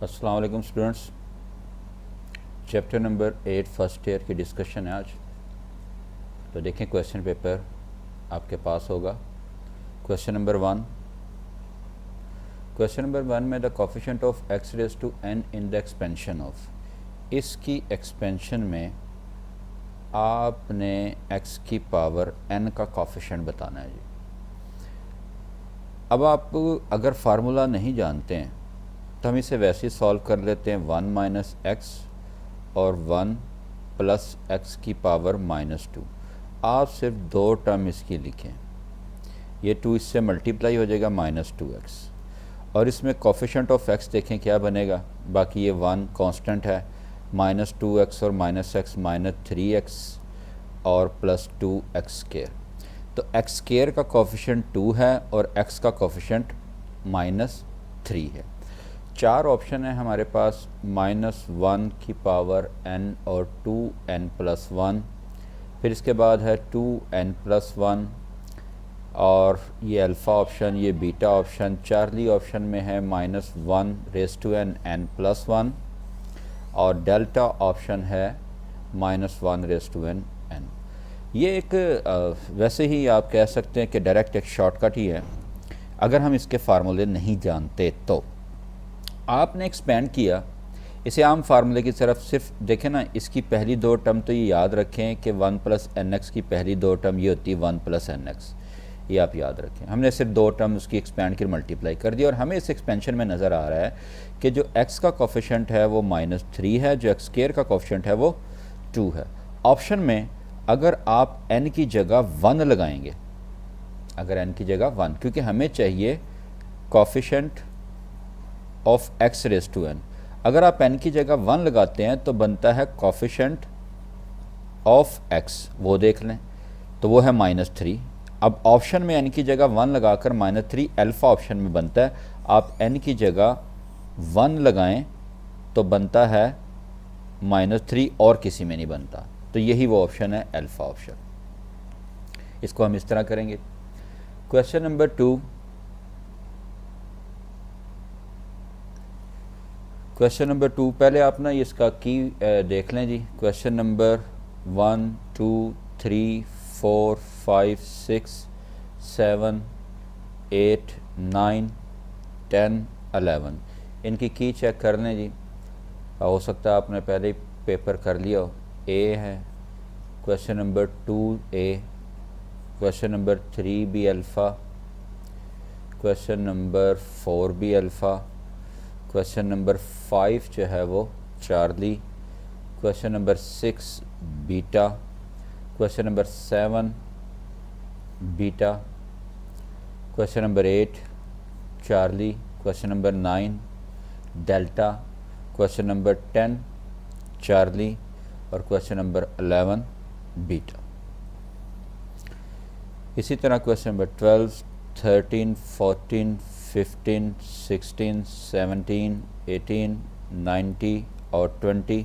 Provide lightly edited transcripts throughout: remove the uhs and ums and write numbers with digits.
अस्सलाम वालेकुम students. Chapter number 8 first year की डिस्कशन है आज। तो देखें क्वेश्चन पेपर आपके पास होगा। क्वेश्चन नंबर 1 में the coefficient of x raise to n in the expansion of, इसकी एक्सपेंशन में आपने एक्स की पावर एन का कोफिशिएंट बताना है जी। अब आप अगर फार्मूला नहीं जानते हैं तो हम इसे वैसे ही सॉल्व कर लेते हैं। 1 माइनस एक्स और 1 प्लस एक्स की पावर -2। आप सिर्फ दो टर्म इसकी लिखें, ये 2 इससे मल्टीप्लाई हो जाएगा -2x, और इसमें कोफिशिएंट ऑफ एक्स देखें क्या बनेगा। बाकी ये 1 कांस्टेंट है, -2x और -x -3x और +2x²। तो x² का कोफिशिएंट 2 है और x का कोफिशिएंट -3 है। 4 ऑप्शन है हमारे पास, -1 की पावर n और 2n+1, फिर इसके बाद है 2n+1, और ये अल्फ़ा ऑप्शन, ये बीटा ऑप्शन। चार्ली ऑप्शन में है -1n n+1, और डेल्टा ऑप्शन है -1n n। ये एक वैसे ही आप कह सकते हैं कि डायरेक्ट एक शॉर्टकट ही है अगर हम इसके फार्मूले नहीं जानते। तो आपने एक्सपेंड किया इसे आम फार्मूले की तरफ। सिर्फ देखें ना, इसकी पहली दो टर्म तो ये याद रखें कि 1 + nx की पहली दो टर्म ये होती है 1 + nx, ये आप याद रखें। हमने सिर्फ दो टर्म उसकी एक्सपेंड कर मल्टीप्लाई कर दिया, और हमें इस एक्सपेंशन में नज़र आ रहा है कि जो x का कोफिशिएंट है वो -3 है, जो x² का कोफिशिएंट है वो 2 है। ऑप्शन में अगर आप n की जगह 1 लगाएंगे, अगर n की जगह 1, क्योंकि हमें चाहिए coefficient of x raise to n, अगर आप n की जगह 1 लगाते हैं तो बनता है कोफिशिएंट ऑफ x, वो देख लें, तो वो है -3। अब ऑप्शन में n की जगह 1 लगाकर -3 अल्फ़ा ऑप्शन में बनता है। आप n की जगह 1 लगाएं तो बनता है -3, और किसी में नहीं बनता, तो यही वो ऑप्शन है, अल्फ़ा ऑप्शन। इसको हम इस तरह करेंगे। क्वेश्चन नंबर 2, पहले आप ना इसका की देख लें जी। क्वेश्चन नंबर 1 2 3 4 5 6 7 8 9 10 11, इनकी की चेक कर लें जी। हो सकता है आपने पहले ही पेपर कर लिया हो। ए है question number 2A, question number 3 भी अल्फ़ा, क्वेश्चन नंबर 4 भी अल्फ़ा, क्वेश्चन नंबर 5 जो है वो Charlie, question number 6 beta, question number 7 beta, question number 8 Charlie, question number 9 delta, question number 10 Charlie, और क्वेश्चन नंबर 11 बीटा। इसी तरह क्वेश्चन नंबर 12 13 14 15 16 17 18 19 और 20,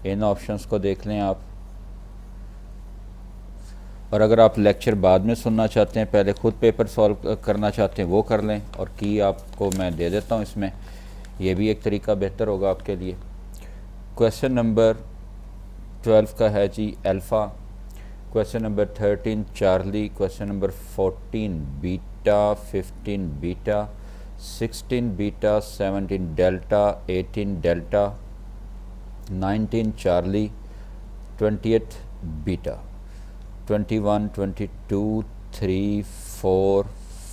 इन options को देख लें आप। और अगर आप लेक्चर बाद में सुनना चाहते हैं, पहले खुद पेपर सॉल्व करना चाहते हैं, वो कर लें, और की आपको मैं दे देता हूँ इसमें, ये भी एक तरीका बेहतर होगा आपके लिए। क्वेश्चन नंबर 12 का है जी alpha, question number 13 Charlie, question number 14 beta, 15 beta, 16 beta, 17 delta, 18 delta, 19 Charlie, 28 beta, 21 22 3 4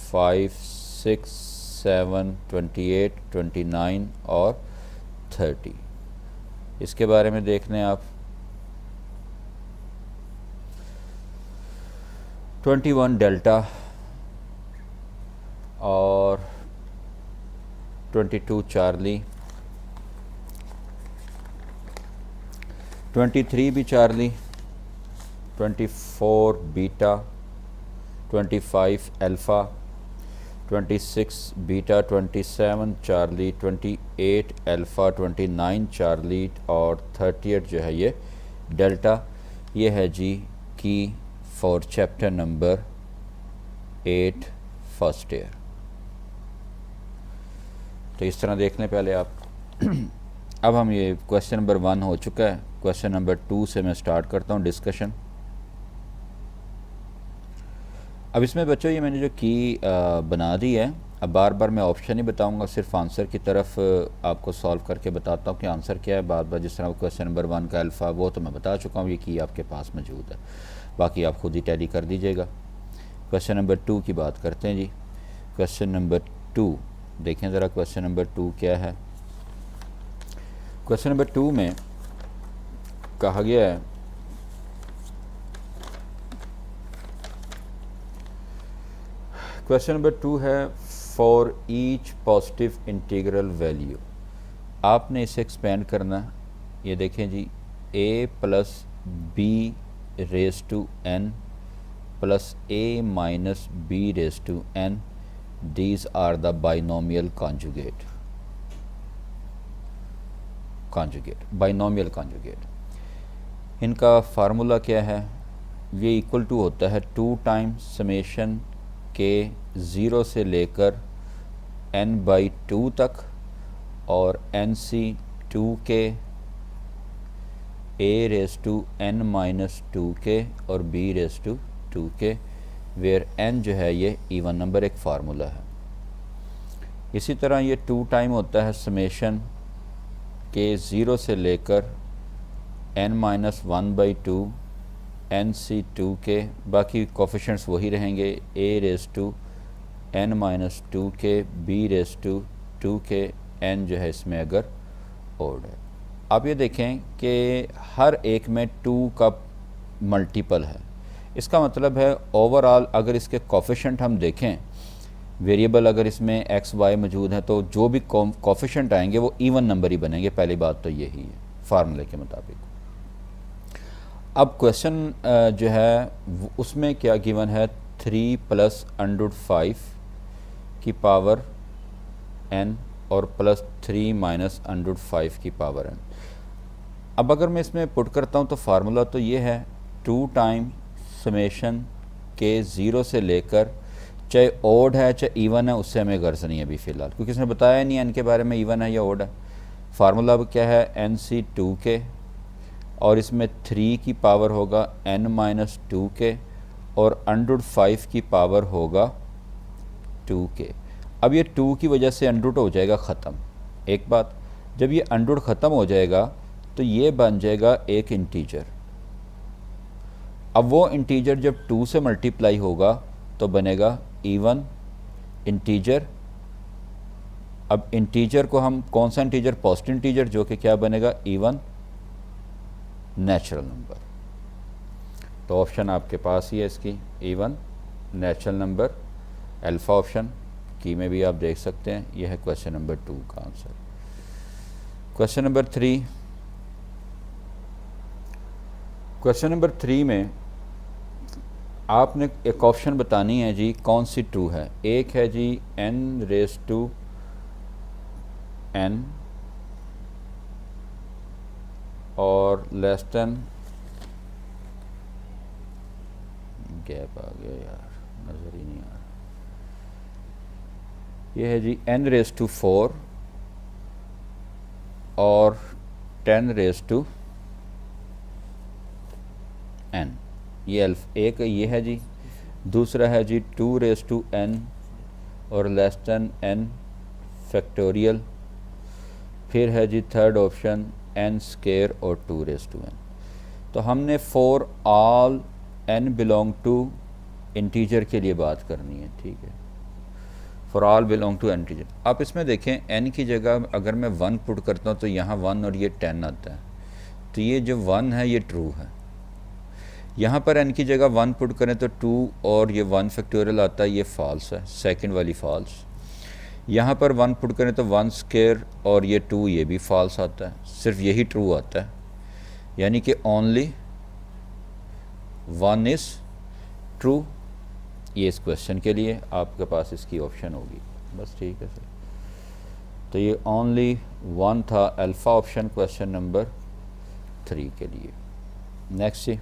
5 6 7 28 29 और 30। इसके बारे में देख लें आप। 21 डेल्टा और 22 चार्ली, 23 भी Charlie, 24 beta, 25 alpha, 26 beta, 27 Charlie, 28 alpha, 29 Charlie और 38 जो है ये डेल्टा। ये है जी की for chapter number 8 first year. तो इस तरह देख लें पहले आप। अब हम ये क्वेश्चन नंबर 1 हो चुका है। क्वेश्चन नंबर 2 से मैं स्टार्ट करता हूँ डिस्कशन। अब इसमें बच्चों ये मैंने जो की बना दी है, अब बार बार मैं ऑप्शन ही बताऊंगा, सिर्फ आंसर की तरफ आपको सॉल्व करके बताता हूँ कि आंसर क्या है। बार बार जिस तरह क्वेश्चन नंबर 1 का अल्फ़ा वो तो मैं बता चुका हूँ, ये की आपके पास मौजूद है, बाकी आप खुद ही टैली कर दीजिएगा। क्वेश्चन नंबर 2 की बात करते हैं जी। क्वेश्चन नंबर 2 देखें ज़रा, क्वेश्चन नंबर 2 क्या है। क्वेश्चन नंबर 2 में कहा गया है क्वेश्चन नंबर 2 है for each positive integral value. आपने इसे एक्सपेंड करना। ये देखें जी, a plus b raise to n plus a minus b raise to n, these are the binomial conjugate. Binomial conjugate इनका फार्मूला क्या है? ये इक्वल टू होता है 2 टाइम्स समेशन के 0 से लेकर n/2 तक और nc2k a raise to n minus 2k और b raise to 2k, where n जो है ये इवन नंबर एक फार्मूला है। इसी तरह ये 2 टाइम होता है समेशन के 0 से लेकर n माइनस 1/2 nc2k, बाकी कोफिशेंट्स वही रहेंगे, a raise to n minus 2k, b raise to 2k, n जो है इसमें अगर ओड है। आप ये देखें कि हर एक में 2 का मल्टीपल है। इसका मतलब है ओवरऑल अगर इसके कोफिशेंट हम देखें, वेरिएबल अगर इसमें x y मौजूद है तो जो भी कोफिशेंट आएंगे वो इवन नंबर ही बनेंगे। पहली बात तो यही है फार्मूले के मुताबिक। अब क्वेश्चन जो है उसमें क्या गिवन है, 3 प्लस √5 की पावर n और प्लस 3 माइनस √5 की पावर n। अब अगर मैं इसमें पुट करता हूँ तो फार्मूला तो ये है 2 टाइम समेशन के 0 से लेकर, चाहे ओड है चाहे इवन है उससे हमें गर्ज नहीं है अभी फ़िलहाल, क्योंकि इसने बताया नहीं n के बारे में इवन है या ओड है। फार्मूला अब क्या है, nc2k और इसमें 3 की पावर होगा n माइनस 2k और √5 की पावर होगा 2k। अब ये 2 की वजह से अंडरूट हो जाएगा ख़त्म। एक बात, जब ये अंडरूट ख़त्म हो जाएगा तो ये बन जाएगा एक इंटीजर। अब वो इंटीजर जब 2 से मल्टीप्लाई होगा तो बनेगा इवन इंटीजर। अब इंटीजर को हम कौन सा इंटीजर, पॉजिटिव इंटीजर, जो कि क्या बनेगा इवन नेचुरल नंबर। तो ऑप्शन आपके पास ही है इसकी, even natural number, alpha option की में भी आप देख सकते हैं। यह है क्वेश्चन नंबर 2 का answer. Question number 3, question number 3 में आपने एक ऑप्शन बतानी है जी, कौन सी ट्रू है। एक है जी n रेज टू n और लेस देन, गैप आ गया यार, नज़र ही नहीं आ रहा। ये है जी n रेज टू 4 और 10 रेज टू n। ये एक ये है जी। दूसरा है जी 2 रेज टू n और लेस देन n फैक्टोरियल। फिर है जी थर्ड ऑप्शन n स्केयर और 2 रेज टू n। तो हमने for all n belong to integer के लिए बात करनी है, ठीक है। For all belong to integer. आप इसमें देखें n की जगह अगर मैं 1 पुट करता हूँ तो यहाँ 1 और ये 10 आता है, तो ये जो 1 है ये ट्रू है। यहाँ पर n की जगह 1 पुट करें तो 2 और ये 1 फैक्टोरियल आता है, ये फॉल्स है, सेकंड वाली फॉल्स। यहाँ पर 1 पुट करें तो 1 स्केयर और ये 2, ये भी फॉल्स आता है, सिर्फ यही ट्रू आता है। यानी कि ओनली 1 इज़ ट्रू। ये इस क्वेश्चन के लिए आपके पास इसकी ऑप्शन होगी, बस ठीक है सर। तो ये ओनली 1 था, अल्फ़ा ऑप्शन क्वेश्चन नंबर 3 के लिए। नेक्स्ट जी,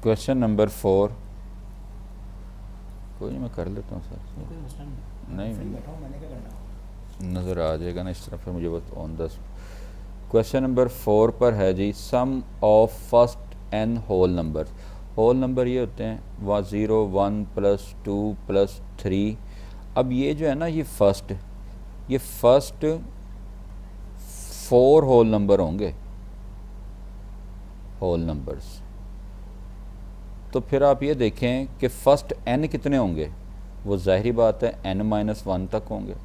क्वेश्चन नंबर 4। कोई नहीं, मैं कर लेता हूँ सर। कोई मसला नहीं, नहीं फ्री बैठा हूँ, मैंने क्या करना। नज़र आ जाएगा ना इस तरह, फिर मुझे बहुत ऑन द। क्वेश्चन नंबर 4 पर है जी, sum of first n whole number. Whole number ये होते हैं 0 1 +2 +3। अब ये जो है ना, ये फर्स्ट 4 होल नंबर होंगे, होल नंबर्स। तो फिर आप ये देखें कि फ़र्स्ट n कितने होंगे, वो ज़ाहिरी बात है n-1 तक होंगे,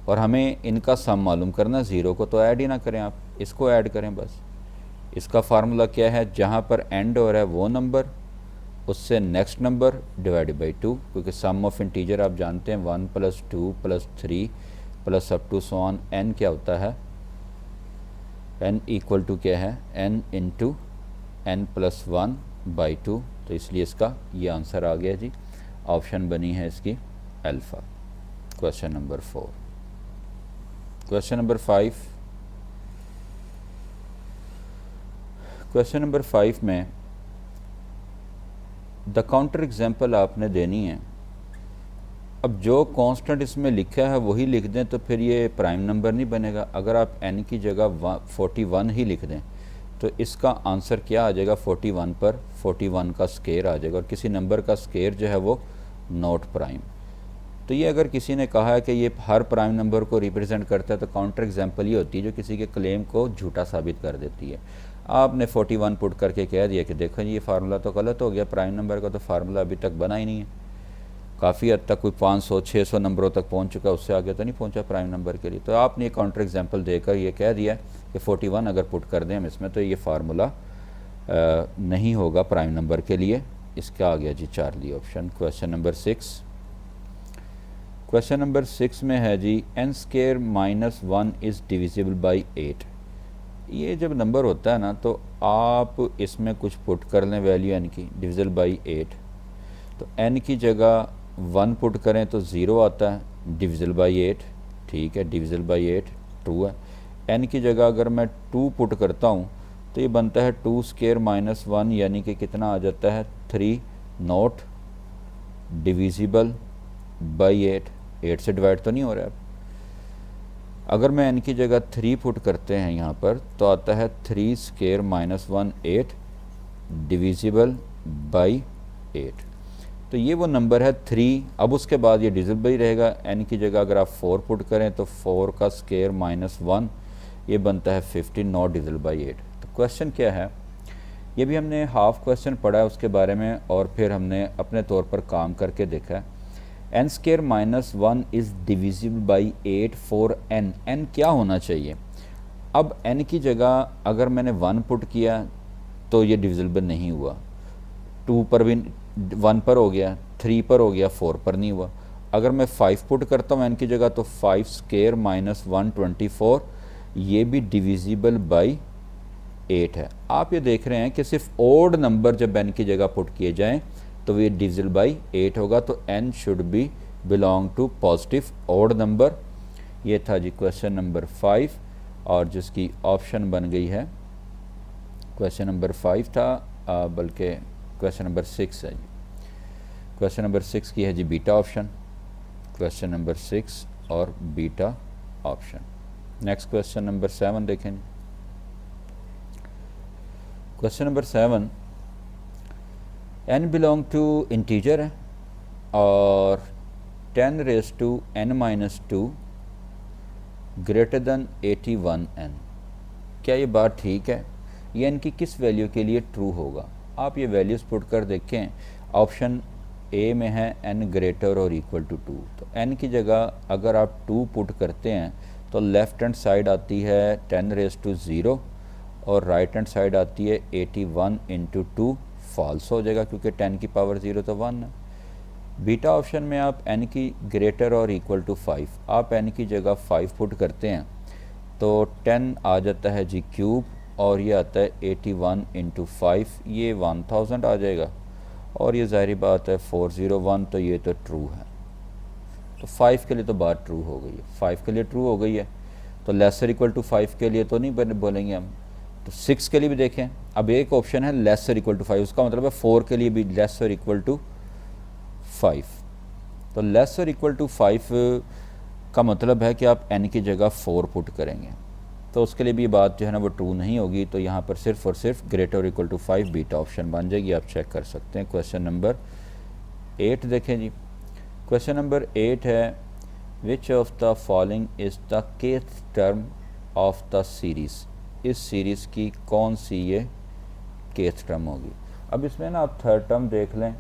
और हमें इनका सम मालूम करना। ज़ीरो को तो ऐड ही ना करें, आप इसको ऐड करें बस। इसका फार्मूला क्या है, जहाँ पर एंड हो रहा है वो नंबर, उससे नेक्स्ट नंबर डिवाइडेड बाई 2, क्योंकि सम ऑफ इंटीजर आप जानते हैं 1 + 2 + 3 plus up to so on. n क्या होता है, n इक्वल टू क्या है, n इंटू n + 1 बाई 2। तो इसलिए इसका ये आंसर आ गया जी, ऑप्शन बनी है इसकी alpha. Question number 4। Question number 5। Question number 5 में द काउंटर एग्जाम्पल आपने देनी है। अब जो कांस्टेंट इसमें लिखा है वही लिख दें तो फिर ये प्राइम नंबर नहीं बनेगा। अगर आप n की जगह 41 ही लिख दें तो इसका आंसर क्या आ जाएगा, 41 पर 41 का स्केयर आ जाएगा, और किसी नंबर का स्केयर जो है वो नॉट प्राइम। तो ये अगर किसी ने कहा है कि ये हर प्राइम नंबर को रिप्रेजेंट करता है, तो काउंटर एग्जाम्पल ये होती है जो किसी के क्लेम को झूठा साबित कर देती है। आपने 41 पुट करके कह दिया कि देखो जी ये फार्मूला तो गलत हो गया, प्राइम नंबर का तो फार्मूला अभी तक बना ही नहीं है। काफ़ी हद तक कोई 500-600 नंबरों तक पहुंच चुका, उससे आगे तो नहीं पहुंचा प्राइम नंबर के लिए। तो आपने ये काउंटर एग्जाम्पल देकर ये कह दिया कि 41 अगर पुट कर दें हम इसमें तो ये फार्मूला नहीं होगा प्राइम नंबर के लिए। इसका आ गया जी Charlie option. Question number 6। Question number 6 में है जी, n² - 1 इज़ डिविजिबल बाई 8। ये जब नंबर होता है ना तो आप इसमें कुछ पुट कर लें वैल्यू n की, डिविजिबल बाई 8। तो n की जगह 1 पुट करें तो 0 आता है, डिविजिबल बाई 8। ठीक है, डिविजिबल बाई 8 ट्रू है। n की जगह अगर मैं 2 पुट करता हूँ तो ये बनता है 2² - 1, यानी कि कितना आ जाता है 3, नॉट डिविजिबल बाई 8 से डिवाइड तो नहीं हो रहा है। अगर मैं n की जगह 3 पुट करते हैं यहाँ पर तो आता है 3² - 1 8 डिविजिबल बाई 8। तो ये वो नंबर है 3। अब उसके बाद ये डिविजिबल ही रहेगा। n की जगह अगर आप 4 पुट करें तो 4 का स्केयर -1, ये बनता है 15, नॉट डिविजिबल बाई 8। तो क्वेश्चन क्या है, ये भी हमने हाफ क्वेश्चन पढ़ा है उसके बारे में, और फिर हमने अपने तौर पर काम करके देखा है। n² - 1 is divisible by 8 for n। n क्या होना चाहिए। अब n की जगह अगर मैंने 1 पुट किया तो ये डिविजिबल नहीं हुआ, 2 पर भी 1 पर हो गया, 3 पर हो गया, 4 पर नहीं हुआ। अगर मैं 5 पुट करता हूँ n की जगह तो 5² - 1 24, ये भी डिविजिबल बाई 8 है। आप ये देख रहे हैं कि सिर्फ ओड नंबर जब n की जगह पुट किए जाएं तो ये डिविजिबल बाई 8 होगा। तो n should be belong to positive odd number. ये था जी क्वेश्चन नंबर 5, और जिसकी ऑप्शन बन गई है, क्वेश्चन नंबर 5 था बल्कि क्वेश्चन नंबर 6 है जी। क्वेश्चन नंबर 6 की है जी बीटा ऑप्शन। क्वेश्चन नंबर 6 और beta option. Next question number 7 देखें। Question number 7, n belong to integer है और 10⁻n-2 ग्रेटर देन 81n। क्या ये बात ठीक है? ये n की किस वैल्यू के लिए ट्रू होगा? आप ये वैल्यूज़ पुट कर देखें। ऑप्शन ए में है n ग्रेटर और इक्वल टू 2। तो n की जगह अगर आप 2 पुट करते हैं तो लेफ़्ट हैंड साइड आती है 10⁻0 और राइट हैंड साइड आती है 81 × 2, फॉल्स हो जाएगा क्योंकि 10 की पावर 0 तो 1 है। बीटा ऑप्शन में आप n की ग्रेटर और इक्वल टू 5, आप n की जगह 5 पुट करते हैं तो 10 आ जाता है जी क्यूब, और ये आता है 81 × 5, ये 1000 आ जाएगा, और ये ज़ाहिर बात है 401, तो ये तो ट्रू है। तो 5 के लिए तो बात ट्रू हो गई है, 5 के लिए ट्रू हो गई है, तो लेसर इक्वल टू 5 के लिए तो नहीं बोलेंगे हम। तो 6 के लिए भी देखें, अब एक ऑप्शन है लेसर इक्वल टू 5, उसका मतलब है 4 के लिए भी लेसर इक्वल टू 5। तो लेस और इक्वल टू 5 का मतलब है कि आप n की जगह 4 पुट करेंगे, तो उसके लिए भी बात जो है ना वो ट्रू नहीं होगी। तो यहाँ पर सिर्फ और सिर्फ ग्रेटर और इक्वल टू 5 बीटा ऑप्शन बन जाएगी। आप चेक कर सकते हैं। क्वेश्चन नंबर 8 देखें जी। क्वेश्चन नंबर 8 है विच of the following is the kth term of the series. इस सीरीज़ की कौन सी ये केथ टर्म होगी। अब इसमें ना आप थर्ड टर्म देख लें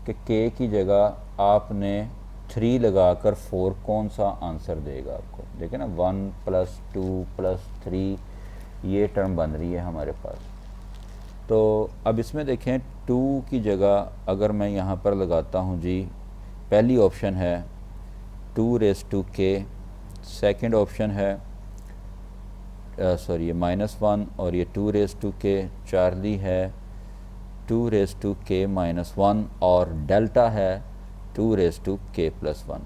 कि के की जगह आपने 3 लगाकर 4 कौन सा आंसर देगा आपको। देखें ना 1 + 2 + 3 ये टर्म बन रही है हमारे पास। तो अब इसमें देखें 2 की जगह अगर मैं यहाँ पर लगाता हूँ जी, पहली ऑप्शन है 2k, सेकंड ऑप्शन है सॉरी ये -1 और ये 2k, चार्ली है 2k-1 और डेल्टा है 2k+1,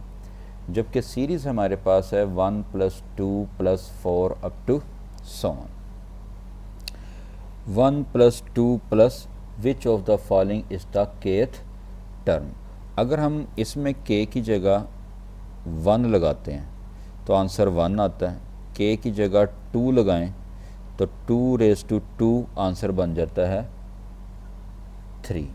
जबकि सीरीज़ हमारे पास है 1 + 2 + 4 up to so on। 1 + 2 + which of the following is the kth term. अगर हम इसमें k की जगह 1 लगाते हैं तो आंसर 1 आता है। k की जगह 2 लगाएं तो 2 आंसर बन जाता है 3।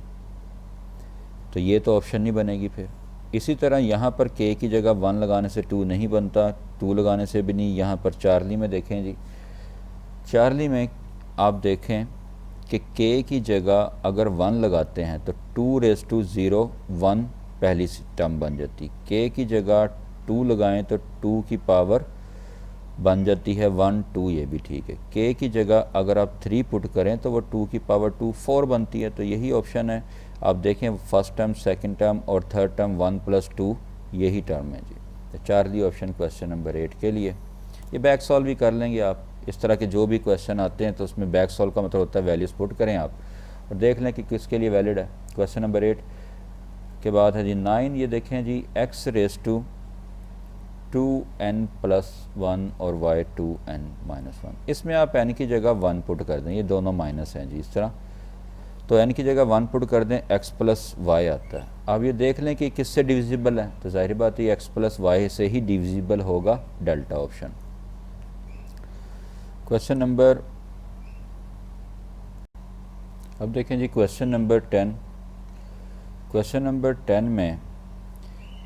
तो ये तो ऑप्शन नहीं बनेगी। फिर इसी तरह यहाँ पर k की जगह 1 लगाने से 2 नहीं बनता, 2 लगाने से भी नहीं। यहाँ पर चार्ली में देखें जी, चार्ली में आप देखें कि k की जगह अगर 1 लगाते हैं तो 2 पहली टर्म बन जाती। k की जगह 2 लगाएं तो 2 की पावर बन जाती है 1, 2 ये भी ठीक है। k की जगह अगर आप 3 पुट करें तो वो 2 की पावर 2 4 बनती है। तो यही ऑप्शन है। आप देखें फर्स्ट टर्म, सेकंड टर्म और थर्ड टर्म 1 + 2 यही टर्म है जी। तो चार्ली ऑप्शन क्वेश्चन नंबर 8 के लिए। ये बैक सॉल्व भी कर लेंगे आप। इस तरह के जो भी क्वेश्चन आते हैं तो उसमें बैक सॉल्व का मतलब होता है वैल्यूज़ पुट करें आप और देख लें कि किसके लिए वैलिड है। क्वेश्चन नंबर 8 के बाद है जी 9। ये देखें जी x⁻² 2n+1 और y 2n-1। इसमें आप n की जगह 1 पुट कर दें, ये दोनों माइनस हैं जी। इस तरह तो n की जगह 1 पुट कर दें, x + y आता है। अब ये देख लें कि किससे डिविजिबल है, तो जाहिर बात है x + y से ही डिविजिबल होगा डेल्टा ऑप्शन। क्वेश्चन नंबर अब देखें जी क्वेश्चन नंबर 10। क्वेश्चन नंबर 10 में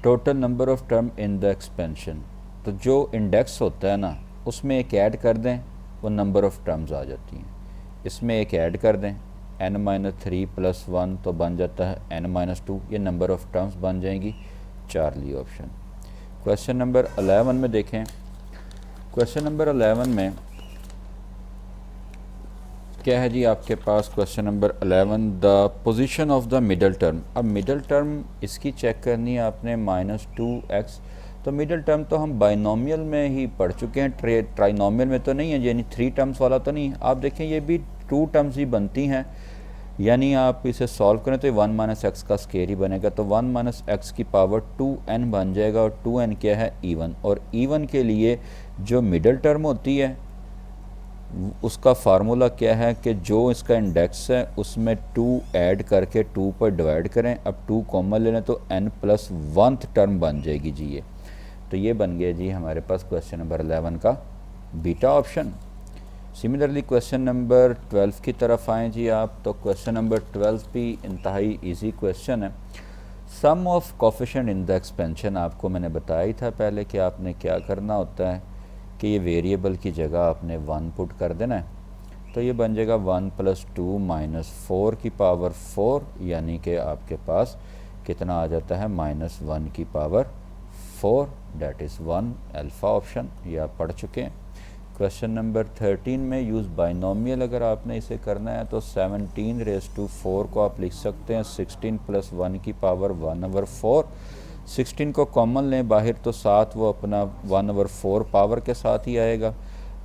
total number of term in the expansion, तो जो इंडेक्स होता है ना उसमें एक ऐड कर दें, वो नंबर ऑफ़ टर्म्स आ जाती हैं। इसमें एक ऐड कर दें n-3 + 1 तो बन जाता है n-2, ये नंबर ऑफ़ टर्म्स बन जाएंगी। Charlie option. क्वेश्चन नंबर 11 में देखें। क्वेश्चन नंबर 11 में क्या है जी आपके पास। Question number 11 the position of the middle term. अब मिडल टर्म इसकी चेक करनी है आपने -2x। तो मिडल टर्म तो हम बाइनोमियल में ही पढ़ चुके हैं, ट्राइनोमियल में तो नहीं है, यानी 3 टर्म्स वाला तो नहीं। आप देखें ये भी 2 टर्म्स ही बनती हैं, यानी आप इसे सॉल्व करें तो 1 - x का स्केयर ही बनेगा। तो 1 - x की पावर 2n बन जाएगा और 2n क्या है इवन। और इवन के लिए जो मिडल टर्म होती है उसका फार्मूला क्या है कि जो इसका इंडेक्स है उसमें 2 ऐड करके 2 पर डिवाइड करें। अब 2 कॉमन ले लें तो n+1th टर्म बन जाएगी जी ये। तो ये बन गया जी हमारे पास क्वेश्चन नंबर 11 का beta option. Similarly question number 12 की तरफ आएँ जी आप। तो क्वेश्चन नंबर 12 भी इंतहाई ईजी क्वेश्चन है। Sum of coefficient in the expansion, आपको मैंने बताया ही था पहले कि आपने क्या करना होता है कि ये वेरिएबल की जगह आपने 1 पुट कर देना है। तो ये बन जाएगा 1 + 2 - 4 की पावर 4, यानी कि आपके पास कितना आ जाता है -1 की power 4, that is 1 alpha option. ये आप पढ़ चुके हैं। क्वेश्चन नंबर 13 में यूज़ बाइनोमियल अगर आपने इसे करना है तो 17⁻4 को आप लिख सकते हैं 16 + 1 की पावर 1/4। 16 को कॉमन लें बाहर तो 7 वो अपना 1/4 पावर के साथ ही आएगा।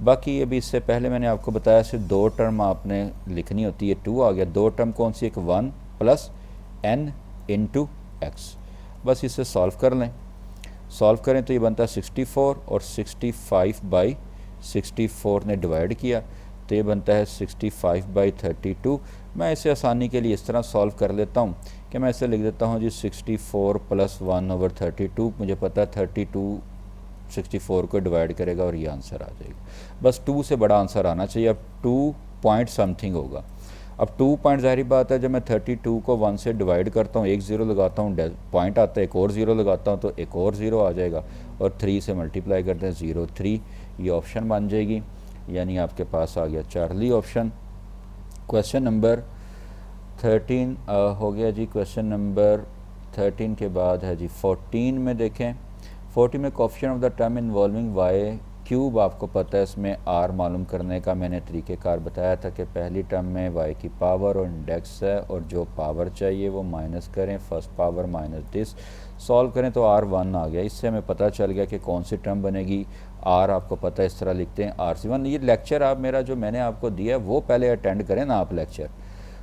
बाकी ये भी इससे पहले मैंने आपको बताया सिर्फ 2 टर्म आपने लिखनी होती है। 2 आ गया। 2 टर्म कौन सी, एक 1 + n × x। बस इसे सॉल्व कर लें। सॉल्व करें तो ये बनता है 64 और 65/64 ने डिवाइड किया तो ये बनता है 65/32। मैं इसे आसानी के लिए इस तरह सॉल्व कर लेता हूँ कि मैं इसे लिख देता हूँ जी 64 + 1/32, मुझे पता है 32 64 को डिवाइड करेगा और ये आंसर आ जाएगा। बस 2 से बड़ा आंसर आना चाहिए। अब 2 पॉइंट समथिंग होगा। अब 2 पॉइंट ज़ाहिर बात है, जब मैं 32 को 1 से डिवाइड करता हूँ, एक ज़ीरो लगाता हूँ, पॉइंट आता है, एक और ज़ीरो लगाता हूँ तो एक और ज़ीरो आ जाएगा, और 3 से मल्टीप्लाई करते हैं 03, ये ऑप्शन बन जाएगी, यानी आपके पास आ गया चार्ली ऑप्शन। क्वेश्चन नंबर 13 हो गया जी। क्वेश्चन नंबर 13 के बाद है जी 14 में देखें। 14 में coefficient of the term involving y cube, आपको पता है इसमें आर मालूम करने का मैंने तरीक़ेकार बताया था कि पहली टर्म में वाई की पावर और इंडेक्स है, और जो पावर चाहिए वो माइनस करें, first power minus this, solve करें तो आर 1 आ गया। इससे हमें पता चल गया कि कौन सी टर्म बनेगी। आर आपको पता है इस तरह लिखते हैं RC1। ये लेक्चर आप मेरा जो मैंने आपको दिया है वो पहले अटेंड करें ना, आप लेक्चर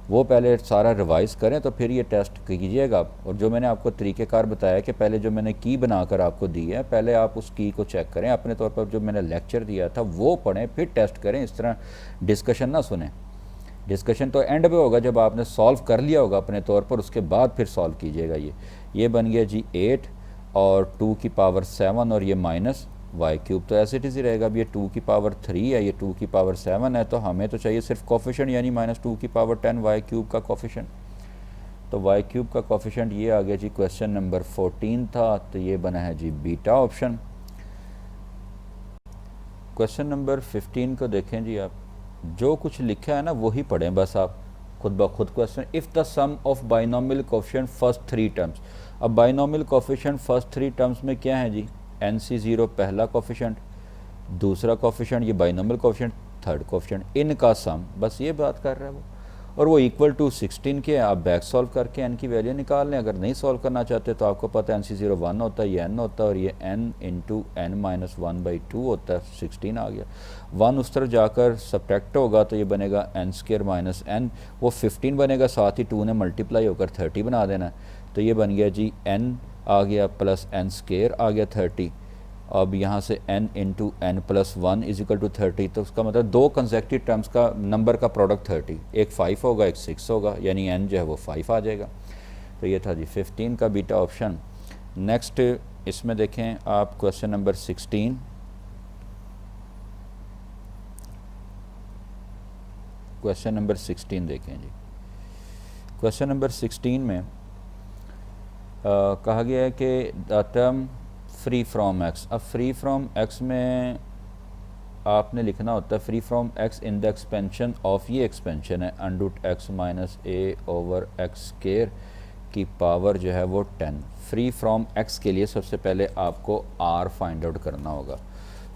वो पहले सारा रिवाइज करें तो फिर ये टेस्ट कीजिएगा। और जो मैंने आपको तरीक़ेकार बताया कि पहले जो मैंने की बनाकर आपको दी है, पहले आप उस की को चेक करें, अपने तौर पर जो मैंने लेक्चर दिया था वो पढ़ें, फिर टेस्ट करें। इस तरह डिस्कशन ना सुने। डिस्कशन तो एंड पे होगा जब आपने सॉल्व कर लिया होगा अपने तौर पर, उसके बाद फिर सॉल्व कीजिएगा। ये बन गया जी 8 और 2 की पावर 7 और ये माइनस वाई क्यूब, तो ऐसे इट ही रहेगा। अब ये 2 की पावर 3 है, ये 2 की पावर 7 है, तो हमें तो चाहिए सिर्फ कोफिशिएंट, यानी -2 की पावर 10 वाई क्यूब का कोफिशिएंट। तो वाई क्यूब का कोफिशिएंट ये आ गया जी। क्वेश्चन नंबर 14 था, तो ये बना है जी बीटा ऑप्शन। क्वेश्चन नंबर 15 को देखें जी। आप जो कुछ लिखा है ना वही पढ़ें बस आप खुद ब खुद। Question, if the sum of binomial coefficient first 3 terms. अब बाइनोमियल कोफिशिएंट फर्स्ट 3 टर्म्स में क्या है जी? NC0 पहला कोफिशिएंट, दूसरा कोफिशिएंट ये बाइनोमियल कोफिशिएंट, थर्ड कोफिशिएंट, इनका सम, बस ये बात कर रहा है वो। और वो इक्वल टू 16 के। आप बैक सॉल्व करके n की वैल्यू निकाल लें। अगर नहीं सॉल्व करना चाहते तो आपको पता है NC0 1 होता है, ये n होता है, और ये n इंटू n-1/2 होता है, 16 आ गया। 1 उस तरफ जाकर सब्ट्रैक्ट होगा तो ये बनेगा n² - n, वो 15 बनेगा, साथ ही 2 ने मल्टीप्लाई होकर 30 बना देना। तो ये बन गया जी n आ गया प्लस n² आ गया 30। अब यहाँ से n इंटू n+1 = 30, तो उसका मतलब 2 कंसेक्टिव टर्म्स का नंबर का प्रोडक्ट 30, एक 5 होगा एक 6 होगा, यानी n जो है वो 5 आ जाएगा। तो ये था जी 15 का बीटा ऑप्शन। नेक्स्ट इसमें देखें आप क्वेश्चन नंबर 16। क्वेश्चन नंबर 16 देखें जी। क्वेश्चन नंबर 16 में कहा गया है कि the term free from x। अब फ्री फ्रॉम x में आपने लिखना होता है free from x in the expansion of, ये एक्सपेंशन है √x - a/x² की पावर जो है वो 10। फ्री फ्रॉम x के लिए सबसे पहले आपको r फाइंड आउट करना होगा।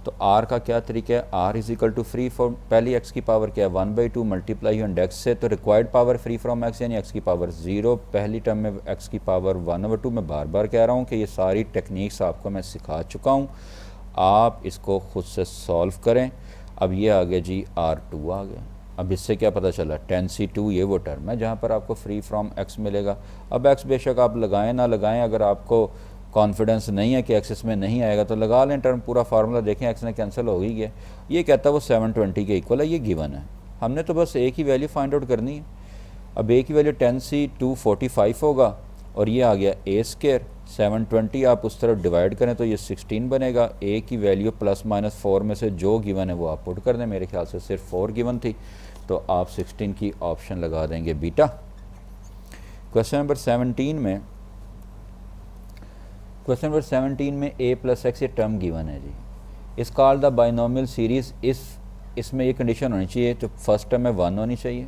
तो r का क्या तरीका है? r = फ्री फ्रॉम, पहली x की पावर क्या है 1/2 मल्टीप्लाई इंडेक्स से, तो required power free from x यानी x की पावर 0, पहली टर्म में x की पावर 1/2। मैं बार बार कह रहा हूँ कि ये सारी टेक्निक्स आपको मैं सिखा चुका हूँ, आप इसको खुद से सॉल्व करें। अब ये आ गया जी r2 आ गया। अब इससे क्या पता चला? 10c2 ये वो टर्म है जहाँ पर आपको फ्री फ्रॉम x मिलेगा। अब x बेशक आप लगाएं ना लगाएं, अगर आपको कॉन्फिडेंस नहीं है कि x इसमें नहीं आएगा तो लगा लें टर्म, पूरा फार्मूला देखें x ने कैंसिल हो ही गया। ये कहता है वो 720 के इक्वल है, ये गिवन है, हमने तो बस a की वैल्यू फाइंड आउट करनी है। अब a की वैल्यू 10c2 45 होगा, और ये आ गया a²। 720 आप उस तरफ डिवाइड करें तो ये 16 बनेगा। a की वैल्यू ±4 में से जो गिवन है वो आप पुट कर दें। मेरे ख्याल से सिर्फ 4 गिवन थी, तो आप 16 की ऑप्शन लगा देंगे बीटा। क्वेश्चन नंबर 17 में, क्वेश्चन नंबर 17 में a + x ये टर्म गिवन है जी। इस कॉल्ड द बाइनोमियल सीरीज़। इसमें ये कंडीशन होनी चाहिए, तो फर्स्ट टर्म में 1 होनी चाहिए,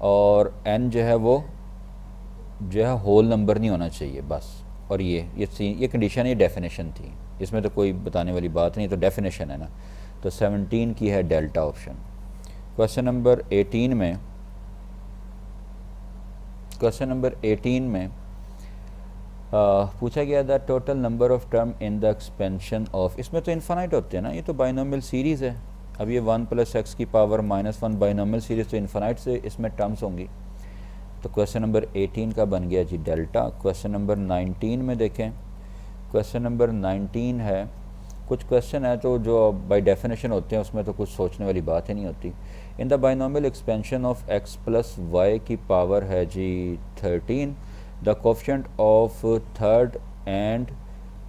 और n जो है वो जो है होल नंबर नहीं होना चाहिए बस। और ये कंडीशन, ये डेफिनेशन थी, इसमें तो कोई बताने वाली बात नहीं, तो डेफिनेशन है ना। तो 17 की है डेल्टा ऑप्शन। क्वेश्चन नंबर 18 में, क्वेश्चन नंबर 18 में पूछा गया the total number of term in the expansion of. इसमें तो इन्फानाइट होते हैं ना, ये तो बाइनोमियल सीरीज़ है। अब ये 1 + x की पावर -1 बाइनोमियल सीरीज़, तो इन्फानाइट से इसमें टर्म्स होंगी। तो क्वेश्चन नंबर 18 का बन गया जी डेल्टा। क्वेश्चन नंबर 19 में देखें। क्वेश्चन नंबर 19 है, कुछ क्वेश्चन है तो जो बाय डेफिनेशन होते हैं उसमें तो कुछ सोचने वाली बात ही नहीं होती। In the binomial expansion of x + y की पावर है जी 13, the coefficient of third and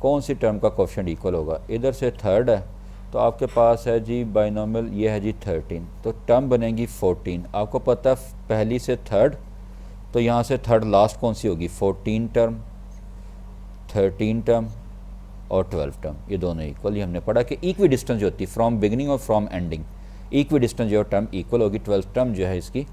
कौन सी टर्म का कोफिशिएंट इक्वल होगा, इधर से थर्ड है तो आपके पास है जी बाइनोमियल, ये है जी 13, तो टर्म बनेगी 14। आपको पता है पहली से थर्ड, तो यहाँ से थर्ड लास्ट कौन सी होगी, 14 टर्म, 13 टर्म और 12 टर्म, ये दोनों इक्वल। ये हमने पढ़ा कि इक्वी डिस्टेंस जो होती है फ्रॉम बिगिनिंग और फ्रॉम एंडिंग, इक्वी डिस्टेंस जो टर्म इक्वल होगी, 12 टर्म जो है इसकी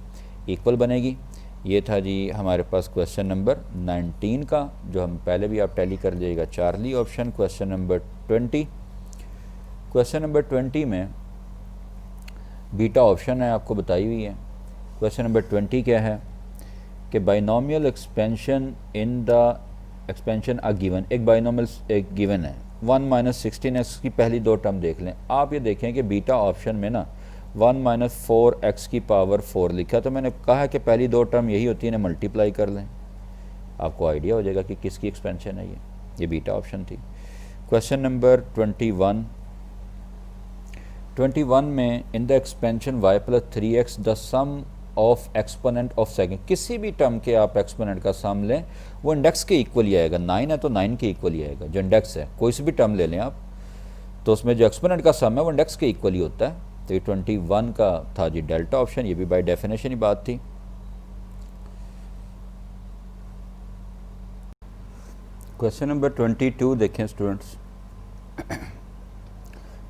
इक्वल बनेगी। ये था जी हमारे पास क्वेश्चन नंबर 19 का, जो हम पहले भी आप टैली कर लीजिएगा, Charlie option. Question number 20, question number 20 में बीटा ऑप्शन है, आपको बताई हुई है। क्वेश्चन नंबर 20 क्या है कि binomial expansion in the expansion a given, एक बाइनोमियल एक गिवन है 1 माइनस 16x की पहली दो टर्म देख लें। आप ये देखें कि बीटा ऑप्शन में ना 1 माइनस 4x की पावर 4 लिखा, तो मैंने कहा है कि पहली दो टर्म यही होती है, इन्हें मल्टीप्लाई कर लें, आपको आइडिया हो जाएगा कि किसकी एक्सपेंशन है ये बीटा ऑप्शन थी। क्वेश्चन नंबर 21 में in the expansion y plus 3x the sum of exponent of second, किसी भी टर्म के आप एक्सपोनेंट का सम लें वो इंडेक्स के इक्वल ही आएगा। 9 है तो 9 के इक्वल ही आएगा, जो इंडेक्स है कोई सी भी टर्म ले लें आप, तो उसमें जो एक्सपोनेंट का सम है वो इंडेक्स के इक्वल ही होता है। तो ये 21 का था जी डेल्टा ऑप्शन, ये भी बाय डेफिनेशन ही बात थी। क्वेश्चन नंबर 22 देखें स्टूडेंट्स,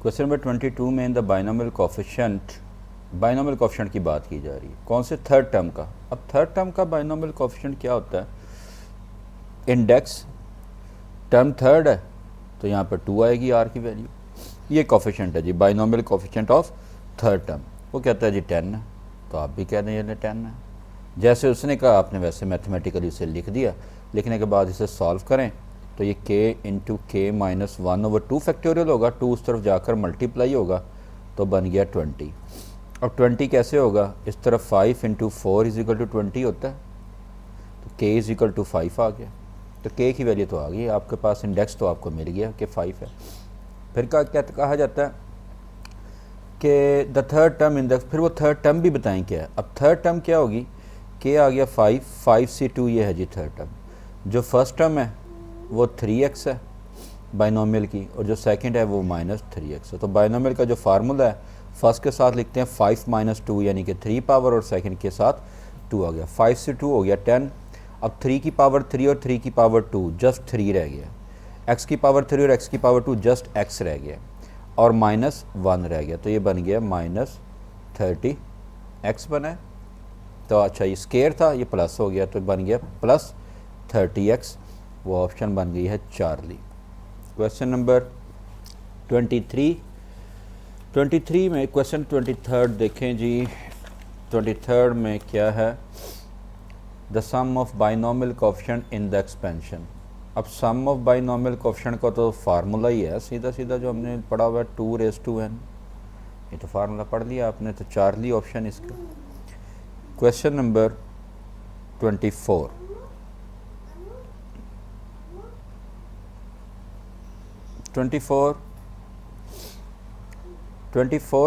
क्वेश्चन नंबर 22 में in the binomial coefficient, binomial coefficient की बात की जा रही है, कौन से, थर्ड टर्म का। अब थर्ड टर्म का बाइनोमियल कोफिशिएंट क्या होता है, इंडेक्स टर्म थर्ड है तो यहाँ पर 2 आएगी आर की वैल्यू, ये कोफिशिएंट है जी binomial coefficient of third term. वो कहता है जी 10 है, तो आप भी कह दें ये 10 है, जैसे उसने कहा आपने वैसे मैथमेटिकली उसे लिख दिया। लिखने के बाद इसे सॉल्व करें तो ये k इंटू के माइनस 1/2 फैक्टोरियल होगा, 2 उस तरफ जाकर मल्टीप्लाई होगा तो बन गया 20। अब 20 कैसे होगा, इस तरफ 5 इंटू 4 इज इक्वल टू 20 होता है, तो k इज इक्वल टू 5 आ गया, तो k की वैल्यू तो आ गई, आपके पास इंडेक्स तो आपको मिल गया कि 5 है। फिर क्या कहा जाता है कि द थर्ड टर्म इंडेक्स, फिर वो थर्ड टर्म भी बताएं क्या है। अब थर्ड टर्म क्या होगी, k आ गया 5 से 2, ये है जी थर्ड टर्म। जो फर्स्ट टर्म है वो 3x है बाइनोमियल की, और जो सेकंड है वो माइनस 3x है। तो बाइनोमियल का जो फार्मूला है, फर्स्ट के साथ लिखते हैं 5 माइनस 2 यानी कि 3 पावर, और सेकंड के साथ 2 आ गया, 5 से 2 हो गया 10। अब 3 की पावर 3 और 3 की पावर 2 जस्ट 3 रह गया, x की पावर 3 और x की पावर 2 जस्ट x रह गया, और माइनस 1 रह गया, तो ये बन गया माइनस 30x बना है। तो अच्छा ये स्केयर था, ये प्लस हो गया तो बन गया प्लस 30x, वो ऑप्शन बन गई है चार्ली। क्वेश्चन नंबर 23 में क्वेश्चन 23 देखें जी, 23 में क्या है, the sum of binomial coefficient in the expansion. अब सम ऑफ बाइनोमियल कोफिशिएंट का तो फार्मूला ही है सीधा सीधा जो हमने पढ़ा हुआ है 2n, ये तो फार्मूला पढ़ लिया आपने, तो चार्ली ऑप्शन इसका। क्वेश्चन नंबर 24,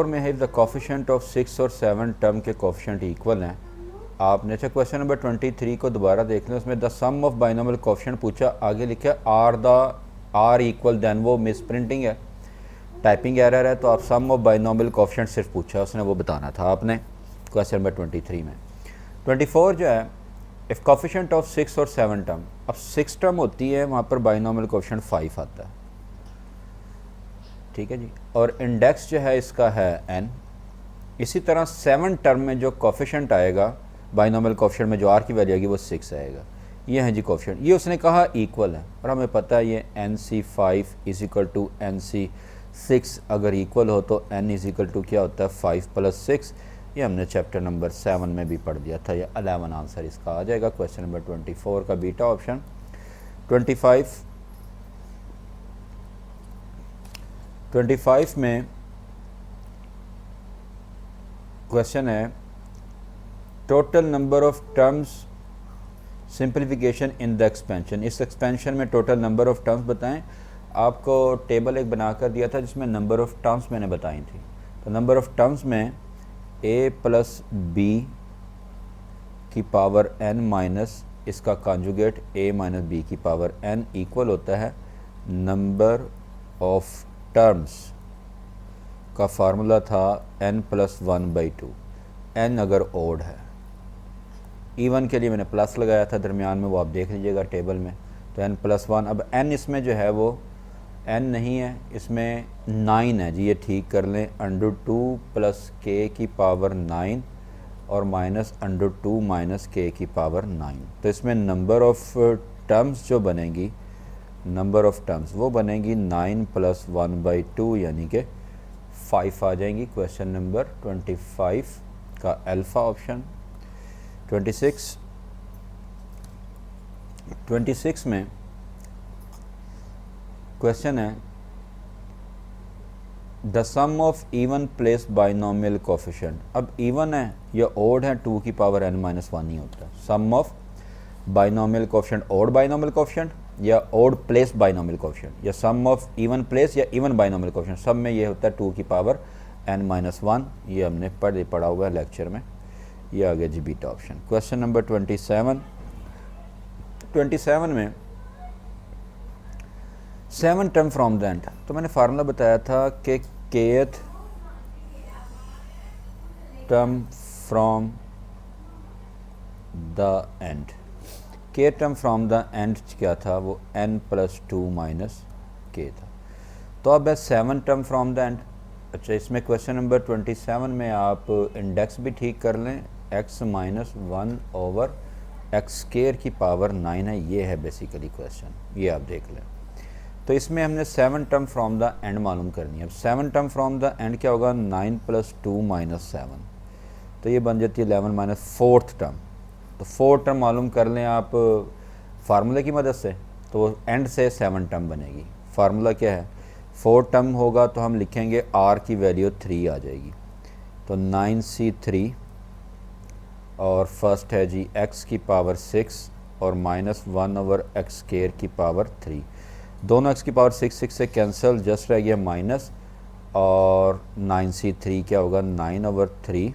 में है द कोफिशिएंट ऑफ 6 और 7 टर्म के कोफिशिएंट इक्वल हैं। आपने अच्छा क्वेश्चन नंबर 23 को दोबारा देख लें, उसमें the sum of binomial coefficient पूछा, आगे लिखा आर इक्वल देन, वो मिस प्रिंटिंग है, टाइपिंग एरर है, तो आप सम ऑफ बाइनोमियल कोफिशिएंट सिर्फ पूछा, उसने वो बताना था आपने क्वेश्चन नंबर 23 में। 24 जो है, इफ़ कोफिशिएंट ऑफ 6 और 7 टर्म, अब 6 टर्म होती है वहाँ पर बाइनोमियल कोफिशिएंट 5 आता है, ठीक है जी, और इंडेक्स जो है इसका है n। इसी तरह 7 टर्म में जो कोफिशिएंट आएगा बाइनोमियल कोफिशिएंट में, जो r की वैल्यू आएगी वो 6 आएगा, ये है जी कोफिशिएंट। ये उसने कहा इक्वल है, और हमें पता है ये NC5 is equal to NC6, अगर इक्वल हो तो n इज इक्वल टू क्या होता है 5 + 6, ये हमने चैप्टर नंबर 7 में भी पढ़ दिया था, ये 11 आंसर इसका आ जाएगा क्वेश्चन नंबर 24 का बीटा ऑप्शन। 25 में क्वेश्चन है total number of terms simplification in the expansion. इस एक्सपेंशन में टोटल नंबर ऑफ टर्म्स बताएं। आपको टेबल एक बनाकर दिया था जिसमें नंबर ऑफ टर्म्स मैंने बताई थी। तो नंबर ऑफ टर्म्स में a + b की पावर n - इसका कॉन्जुगेट a माइनस बी की पावर n इक्वल होता है नंबर ऑफ टर्म्स का फार्मूला था n प्लस 1/2। n अगर ओड है, इवन के लिए मैंने प्लस लगाया था दरमियान में, वो आप देख लीजिएगा टेबल में, तो n प्लस 1। अब n इसमें जो है वो n नहीं है, इसमें 9 है जी, ये ठीक कर लें, √2 प्लस k की पावर 9 और माइनस √2 माइनस k की पावर 9। तो इसमें नंबर ऑफ़ टर्म्स जो बनेगी, नंबर ऑफ़ टर्म्स वो बनेगी 9 प्लस 1/2 यानी कि 5 आ जाएंगी। क्वेश्चन नंबर 25 का अल्फ़ा ऑप्शन। 26 में क्वेश्चन है the sum of even place binomial coefficient. अब इवन है या ओड है, 2 की पावर n माइनस 1 ही होता है। Sum of binomial coefficient, odd binomial coefficient या ओड प्लेस बाइनोमियल कोफिशिएंट, या सम ऑफ इवन प्लेस या इवन बाइनोमियल कोफिशिएंट, सब में ये होता है 2 की पावर n माइनस 1। ये हमने पढ़ा हुआ है लेक्चर में। ये आ गया जी बीटा ऑप्शन। क्वेश्चन नंबर 27 में 7 टर्म फ्रॉम द एंड। तो मैंने फार्मूला बताया था कि kth term from the end, k term from the end क्या था, वो n प्लस 2 माइनस k था। तो अब है 7 टर्म फ्रॉम द एंड। अच्छा, इसमें क्वेश्चन नंबर 27 में आप इंडेक्स भी ठीक कर लें, x minus 1 over x square की पावर 9 है, ये है बेसिकली क्वेश्चन, ये आप देख लें। तो इसमें हमने 7 टर्म फ्रॉम द एंड मालूम करनी है। अब 7 टर्म फ्रॉम द एंड क्या होगा, 9 प्लस 2 माइनस 7, तो ये बन जाती है 11 माइनस 4th टर्म। तो 4 टर्म मालूम कर लें आप फार्मूले की मदद से, तो एंड से 7 टर्म बनेगी। फार्मूला क्या है, 4 टर्म होगा तो हम लिखेंगे r की वैल्यू 3 आ जाएगी, तो 9c3 और फर्स्ट है जी x की पावर 6 और माइनस 1 ओवर एक्स स्क्वायर की पावर 3। दोनों x की पावर 6 से कैंसिल, जस्ट रह गया माइनस, और 9c3 क्या होगा, 9 ओवर 3,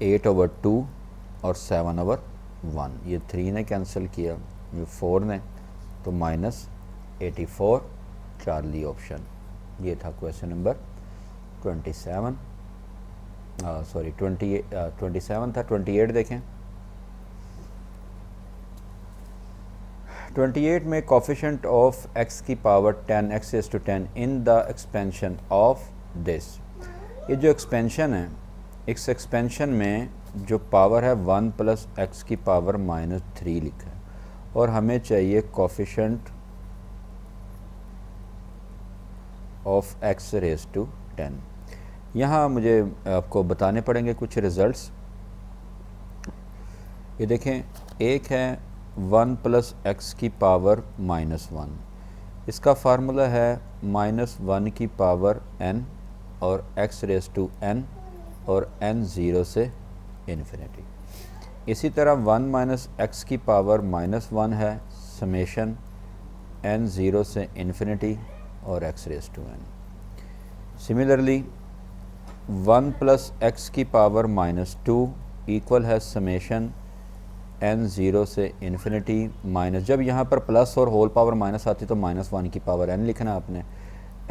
8 ओवर 2 और 7 ओवर 1। ये 3 ने कैंसिल किया, ये 4 ने, तो माइनस 84 चार्ली ऑप्शन। ये था क्वेश्चन नंबर 27 था। 28 देखें। 28 में कोफिशिएंट ऑफ x की power 10 x raised to 10 in the expansion of this. ये जो एक्सपेंशन है, इस एक्सपेंशन में जो पावर है 1 प्लस एक्स की पावर माइनस 3 लिखा है, और हमें चाहिए coefficient of x raise to 10। यहाँ मुझे आपको बताने पड़ेंगे कुछ रिज़ल्ट्स। ये देखें, एक है 1 प्लस एक्स की पावर माइनस 1, इसका फार्मूला है माइनस 1 की पावर n और x रेज टू n और n 0 से इन्फिनिटी। इसी तरह 1 माइनस एक्स की पावर माइनस 1 है, समेशन n 0 से इन्फिनिटी और x raise to n। Similarly 1 plus x की पावर माइनस 2 इक्वल है समेशन n 0 से इन्फिनिटी माइनस, जब यहाँ पर प्लस और होल पावर माइनस आती तो माइनस 1 की पावर n लिखना आपने,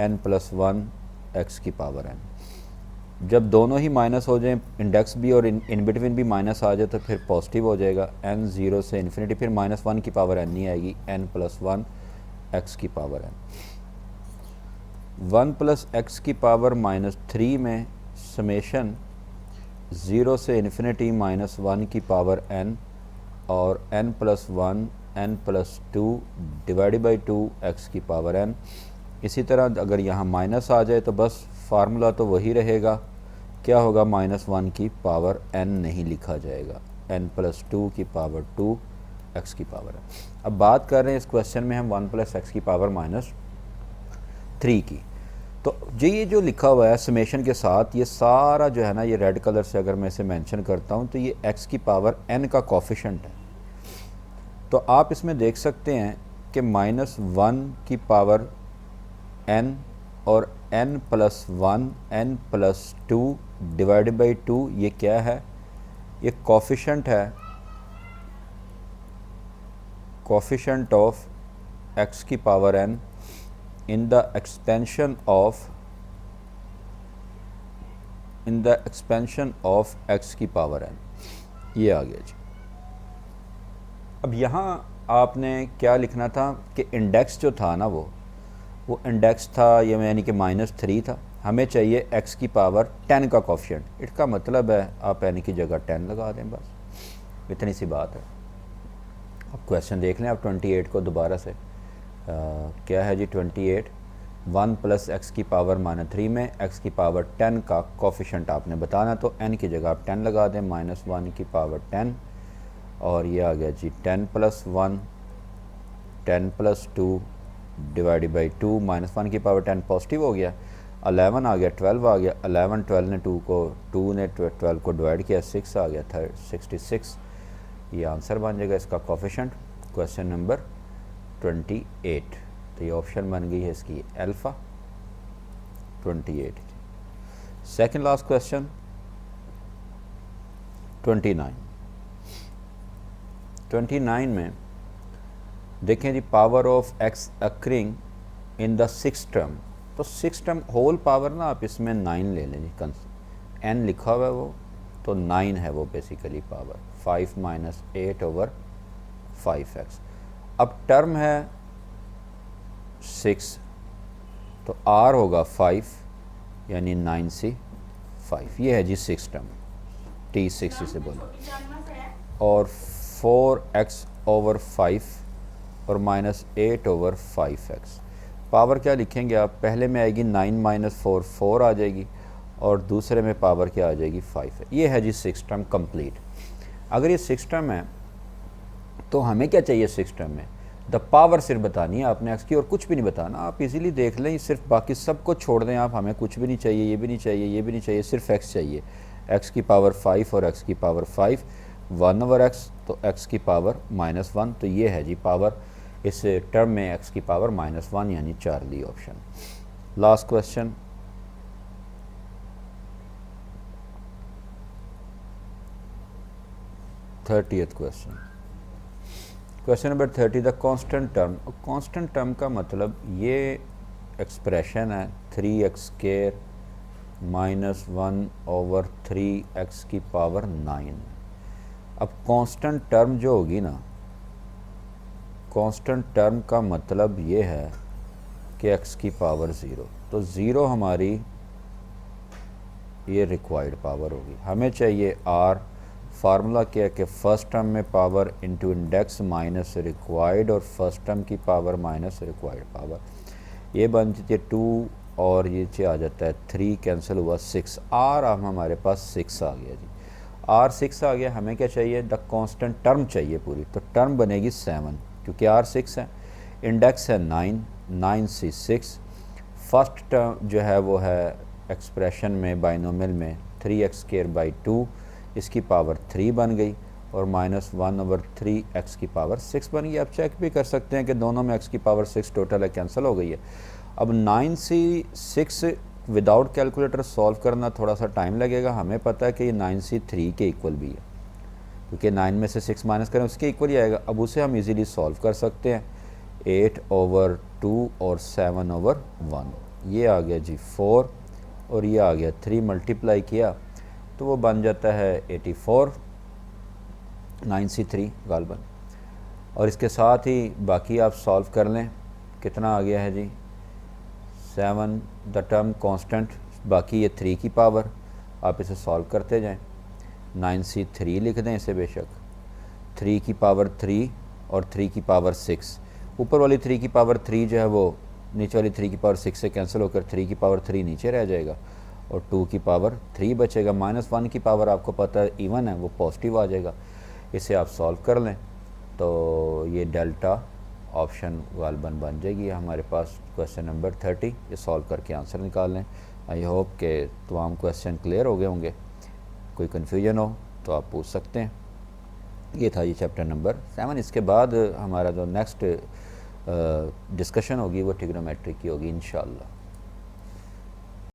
n प्लस 1 एक्स की पावर n। जब दोनों ही माइनस हो जाएं, इंडेक्स भी और इन बिटवीन भी माइनस आ जाए, तो फिर पॉजिटिव हो जाएगा, n 0 से इन्फिनिटी, फिर माइनस 1 की पावर n नहीं आएगी, n प्लस 1 एक्स की पावर n। 1 प्लस एक्स की पावर माइनस 3 में समेशन 0 से इन्फिनिटी माइनस 1 की पावर n और n plus 1 n plus 2 divided by 2 x की पावर n। इसी तरह अगर यहाँ माइनस आ जाए तो बस फार्मूला तो वही रहेगा, क्या होगा, माइनस 1 की पावर n नहीं लिखा जाएगा, n प्लस 2 की पावर 2 एक्स की पावर n। अब बात कर रहे हैं इस क्वेश्चन में हम 1 प्लस एक्स की पावर माइनस 3 की। तो ये जो लिखा हुआ है समेशन के साथ, ये सारा जो है ना, ये रेड कलर से अगर मैं इसे मेंशन करता हूँ तो ये x की पावर n का कोफिशिएंट है। तो आप इसमें देख सकते हैं कि माइनस 1 की पावर n और n plus 1 n plus 2 divided by 2, ये क्या है, ये कोफिशिएंट है कोफिशेंट ऑफ x की power n in the expansion of x की पावर n। ये आ गया जी। अब यहाँ आपने क्या लिखना था कि इंडेक्स जो था ना वो इंडेक्स था ये यानी कि -3 था। हमें चाहिए x की पावर 10 का कोफिशिएंट। इसका मतलब है आप n की जगह 10 लगा दें, बस इतनी सी बात है। अब क्वेश्चन देख लें आप 28 को दोबारा से। क्या है जी 28, 1 + x की पावर -3 में x की पावर 10 का कोफिशिएंट आपने बताना, तो n की जगह आप 10 लगा दें, -1 की पावर 10 और ये आ गया जी 10 + 1 10 + 2 डिवाइडेड बाई 2 -1 की पावर 10 पॉजिटिव हो गया, 11 आ गया, 12 आ गया, 11 12 ने 2 ने 12 को डिवाइड किया, 6 आ गया, 66। ये आंसर बन जाएगा इसका कोफिशिएंट क्वेश्चन नंबर 28। तो ये ऑप्शन बन गई है इसकी अल्फ़ा 28। सेकंड लास्ट क्वेश्चन 29 में देखें जी, power of x occurring in the 6th term. तो 6th टर्म होल पावर ना आप इसमें 9 ले लें जी, n लिखा हुआ है वो, तो 9 है वो बेसिकली पावर, 5 - 8/5x। अब टर्म है 6, तो r होगा 5 यानी 9c 5। ये है जी 6th टर्म, T6 से बोलो, और 4x/5 और -8/5x। पावर क्या लिखेंगे आप, पहले में आएगी 9 - 4 4 आ जाएगी, और दूसरे में पावर क्या आ जाएगी 5 है। ये है जी 6th टर्म कंप्लीट। अगर ये 6th टर्म है तो हमें क्या चाहिए 6th टर्म में, द पावर सिर्फ बतानी है आपने x की, और कुछ भी नहीं बताना। आप इजीली देख लें, सिर्फ बाकी सब कुछ छोड़ दें आप, हमें कुछ भी नहीं चाहिए, ये भी नहीं चाहिए, ये भी नहीं चाहिए, सिर्फ x चाहिए। x की पावर 5 और x की पावर 5, 1/x, तो x की पावर -1। तो ये है जी पावर इस टर्म में x की पावर -1 यानी Charlie option. Last question 30th question number 30, the constant term. Constant term का मतलब ये एक्सप्रेशन है 3x² -1/3x की पावर 9। अब कांस्टेंट टर्म जो होगी ना, कांस्टेंट टर्म का मतलब ये है कि x की पावर 0, तो 0 हमारी ये रिक्वायर्ड पावर होगी। हमें चाहिए r, फार्मूला क्या है कि फर्स्ट टर्म में power into index minus required, और फर्स्ट टर्म की पावर माइनस रिक्वायर्ड पावर। ये बन जाती है 2 और ये आ जाता है 3, कैंसिल हुआ 6, r हमारे पास 6 आ गया जी, r 6 आ गया। हमें क्या चाहिए, द कांस्टेंट टर्म चाहिए पूरी, तो टर्म बनेगी 7 क्योंकि r 6 है, इंडेक्स है 9c 6। फर्स्ट टर्म जो है वो है एक्सप्रेशन में बाइनोमियल में 3x²/2, इसकी पावर 3 बन गई, और -1/3x की पावर 6 बन गई। आप चेक भी कर सकते हैं कि दोनों में x की पावर 6 टोटल है, कैंसिल हो गई है। अब 9c 6 विदाउट कैलकुलेटर सॉल्व करना थोड़ा सा टाइम लगेगा। हमें पता है कि ये 9c 3 के इक्वल भी है, क्योंकि 9 में से 6 माइनस करें उसके इक्वल ही आएगा। अब उसे हम इजीली सॉल्व कर सकते हैं, 8/2 और 7/1। ये आ गया जी 4 और ये आ गया 3, मल्टीप्लाई किया तो वो बन जाता है 84 9c 3 गालबन। और इसके साथ ही बाकी आप सॉल्व कर लें, कितना आ गया है जी 7, द टर्म कांस्टेंट, बाकी ये 3 की पावर, आप इसे सॉल्व करते जाएं। 9c 3 लिख दें इसे, बेशक 3 की पावर 3 और 3 की पावर 6, ऊपर वाली 3 की पावर 3 जो है वो नीचे वाली 3 की पावर 6 से कैंसिल होकर 3 की पावर 3 नीचे रह जाएगा, और 2 की पावर 3 बचेगा। -1 की पावर आपको पता है इवन है, वो पॉजिटिव आ जाएगा। इसे आप सॉल्व कर लें तो ये डेल्टा ऑप्शन गालबन बन जाएगी हमारे पास क्वेश्चन नंबर 30। ये सॉल्व करके आंसर निकाल लें। आई होप कि तमाम क्वेश्चन क्लियर हो गए होंगे। कोई कन्फ्यूजन हो तो आप पूछ सकते हैं। ये था ये चैप्टर नंबर 7। इसके बाद हमारा जो नेक्स्ट डिस्कशन होगी वो ट्रिग्नोमेट्री की होगी इंशाअल्लाह।